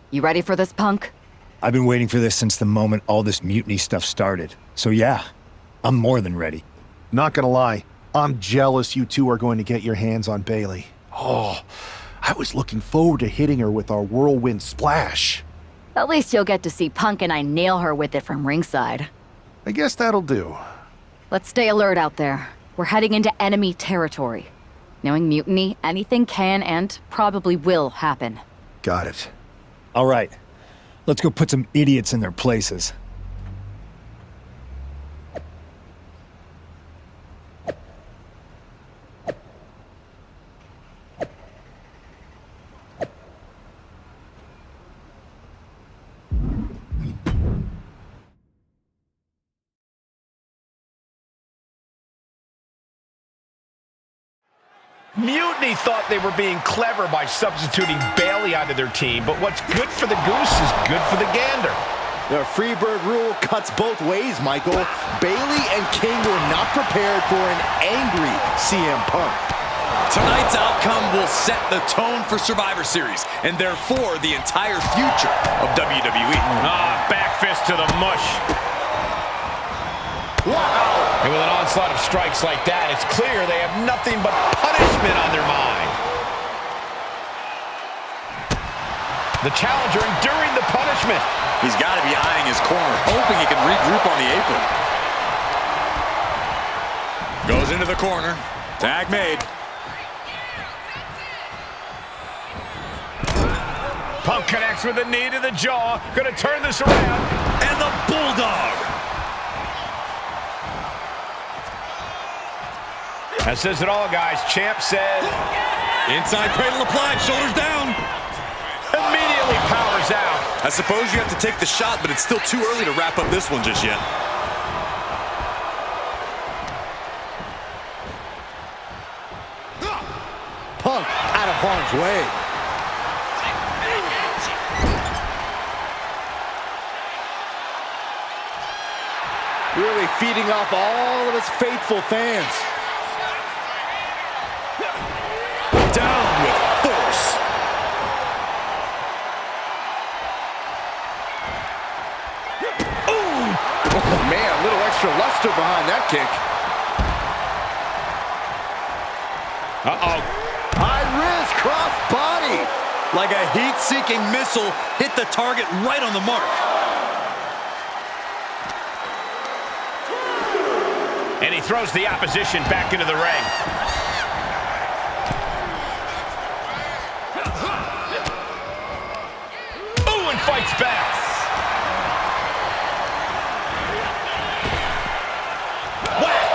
You ready for this, Punk? I've been waiting for this since the moment all this mutiny stuff started. So yeah, I'm more than ready. Not gonna lie, I'm jealous you two are going to get your hands on Bailey. Oh, I was looking forward to hitting her with our whirlwind splash. At least you'll get to see Punk and I nail her with it from ringside. I guess that'll do. Let's stay alert out there. We're heading into enemy territory. Knowing mutiny, anything can and probably will happen. Got it. All right, let's go put some idiots in their places. Mutiny thought they were being clever by substituting Bailey onto their team, but what's good for the goose is good for the gander. The Freebird rule cuts both ways, Michael. Bailey and King were not prepared for an angry CM Punk. Tonight's outcome will set the tone for Survivor Series, and therefore the entire future of WWE. Back fist to the mush. Wow! And with an onslaught of strikes like that, it's clear they have nothing but punishment on their mind. The challenger enduring the punishment. He's got to be eyeing his corner, hoping he can regroup on the apron. Goes into the corner. Tag made. Punk connects with a knee to the jaw. Gonna turn this around. And the Bulldog. That says it all, guys. Champ said. Inside cradle applied, shoulders down. Immediately powers out. I suppose you have to take the shot, but it's still too early to wrap up this one just yet. Punk out of harm's way. Really feeding off all of his faithful fans. Down with force. Ooh! Oh, man, a little extra luster behind that kick. Uh-oh. MyRise cross body. Like a heat-seeking missile, hit the target right on the mark. And he throws the opposition back into the ring. Ooh, and fights back. Whack!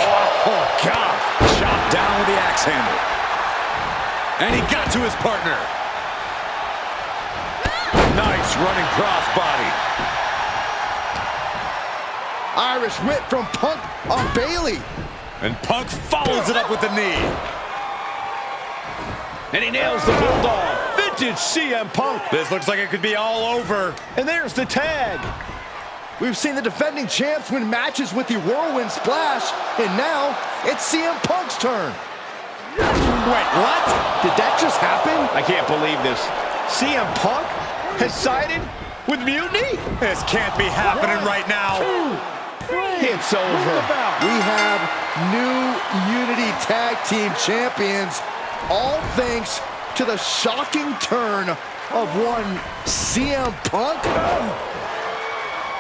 Oh, God. Chopped down with the axe handle. And he got to his partner. Nice running crossbody. Irish whip from Punk on Bailey. And Punk follows it up with the knee. And he nails the Bulldog. Vintage CM Punk. This looks like it could be all over. And there's the tag. We've seen the defending champs win matches with the whirlwind splash, and now it's CM Punk's turn. Wait, what? Did that just happen? I can't believe this. CM Punk has sided with Mutiny? This can't be happening right now. It's over. We have new Unity Tag Team Champions, all thanks to the shocking turn of one CM Punk.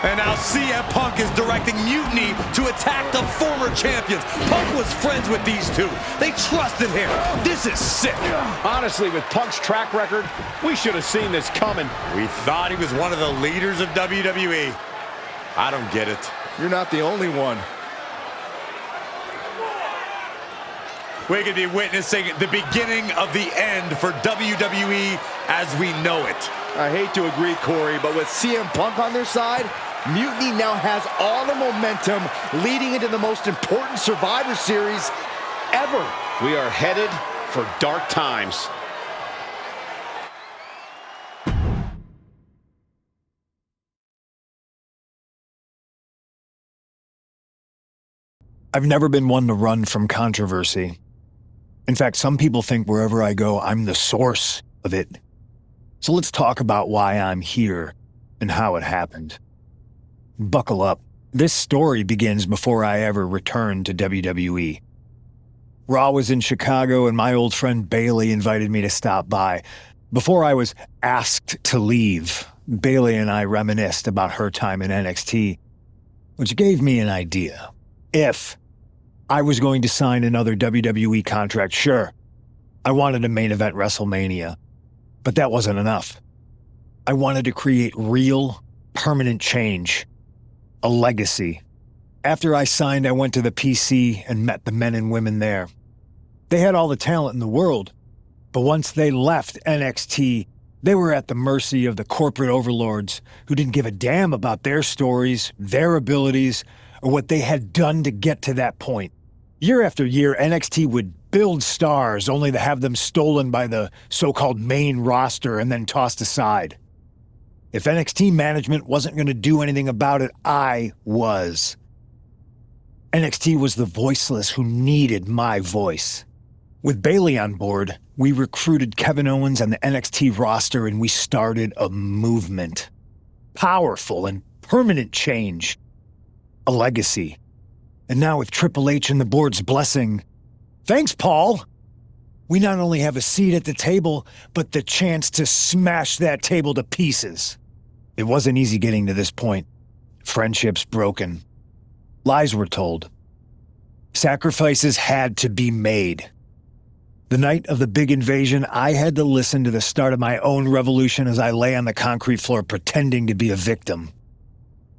And now CM Punk is directing Mutiny to attack the former champions. Punk was friends with these two. They trusted him. This is sick. Honestly, with Punk's track record, we should have seen this coming. We thought he was one of the leaders of WWE. I don't get it. You're not the only one. We could be witnessing the beginning of the end for WWE as we know it. I hate to agree, Corey, but with CM Punk on their side, Mutiny now has all the momentum leading into the most important Survivor Series ever. We are headed for dark times. I've never been one to run from controversy. In fact, some people think wherever I go, I'm the source of it. So let's talk about why I'm here and how it happened. Buckle up. This story begins before I ever returned to WWE. Raw was in Chicago and my old friend Bailey invited me to stop by. Before I was asked to leave, Bailey and I reminisced about her time in NXT, which gave me an idea. If I was going to sign another WWE contract, sure, I wanted a main event WrestleMania, but that wasn't enough. I wanted to create real, permanent change, a legacy. After I signed, I went to the PC and met the men and women there. They had all the talent in the world, but once they left NXT, they were at the mercy of the corporate overlords who didn't give a damn about their stories, their abilities, or what they had done to get to that point. Year after year, NXT would build stars only to have them stolen by the so-called main roster and then tossed aside. If NXT management wasn't going to do anything about it, I was. NXT was the voiceless who needed my voice. With Bailey on board, we recruited Kevin Owens and the NXT roster and we started a movement. Powerful and permanent change. A legacy. And now with Triple H and the board's blessing, thanks, Paul! We not only have a seat at the table, but the chance to smash that table to pieces. It wasn't easy getting to this point. Friendships broken. Lies were told. Sacrifices had to be made. The night of the big invasion, I had to listen to the start of my own revolution as I lay on the concrete floor pretending to be a victim.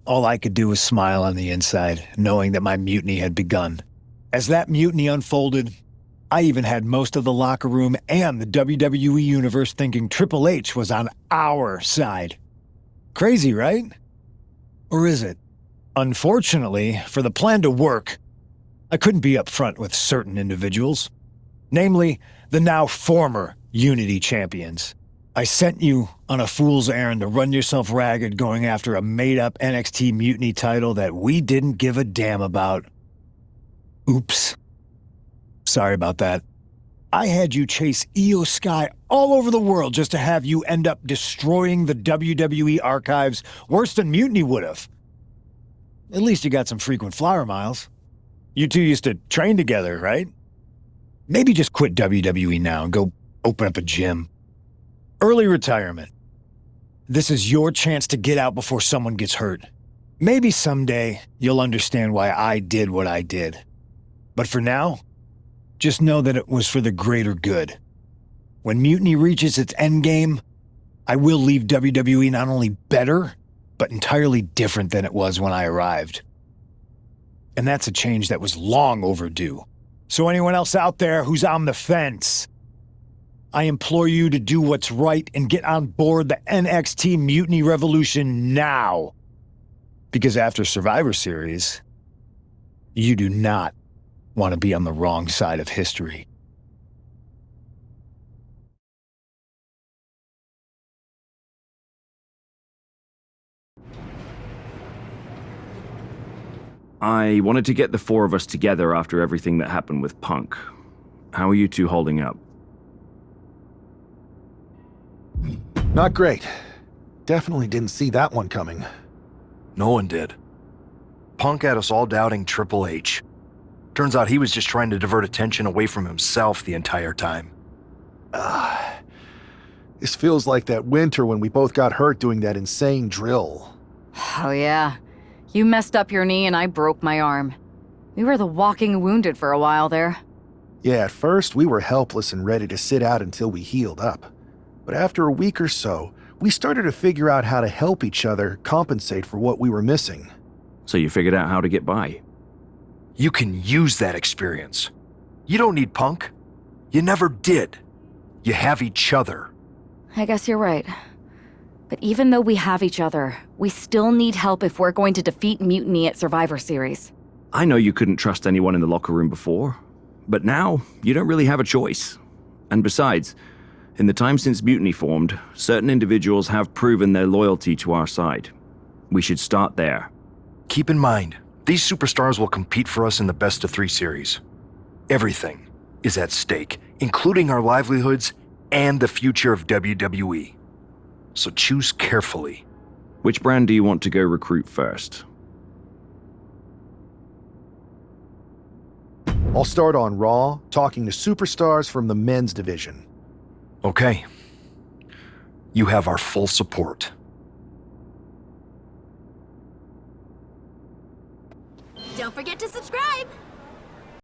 All I could do was smile on the inside, knowing that my mutiny had begun. As that mutiny unfolded, I even had most of the locker room and the WWE Universe thinking Triple H was on our side. Crazy, right? Or is it? Unfortunately, for the plan to work, I couldn't be upfront with certain individuals. Namely, the now former Unity champions. I sent you on a fool's errand to run yourself ragged going after a made-up NXT Mutiny title that we didn't give a damn about. Oops. Sorry about that. I had you chase Io Sky all over the world just to have you end up destroying the WWE archives worse than Mutiny would have. At least you got some frequent flyer miles. You two used to train together, right? Maybe just quit WWE now and go open up a gym. Early retirement. This is your chance to get out before someone gets hurt. Maybe someday you'll understand why I did what I did. But for now, just know that it was for the greater good. When Mutiny reaches its endgame, I will leave WWE not only better, but entirely different than it was when I arrived. And that's a change that was long overdue. So anyone else out there who's on the fence, I implore you to do what's right and get on board the NXT Mutiny Revolution now. Because after Survivor Series, you do not want to be on the wrong side of history. I wanted to get the four of us together after everything that happened with Punk. How are you two holding up? Not great. Definitely didn't see that one coming. No one did. Punk had us all doubting Triple H. Turns out he was just trying to divert attention away from himself the entire time. This feels like that winter when we both got hurt doing that insane drill. Oh yeah. You messed up your knee and I broke my arm. We were the walking wounded for a while there. Yeah, at first we were helpless and ready to sit out until we healed up. But after a week or so, we started to figure out how to help each other compensate for what we were missing. So you figured out how to get by? You can use that experience. You don't need Punk. You never did. You have each other. I guess you're right. But even though we have each other, we still need help if we're going to defeat Mutiny at Survivor Series. I know you couldn't trust anyone in the locker room before, but now you don't really have a choice. And besides, in the time since Mutiny formed, certain individuals have proven their loyalty to our side. We should start there. Keep in mind, these superstars will compete for us in the best-of-3 series. Everything is at stake, including our livelihoods and the future of WWE. so choose carefully. Which brand do you want to go recruit first? I'll start on Raw, talking to superstars from the men's division. Okay. You have our full support.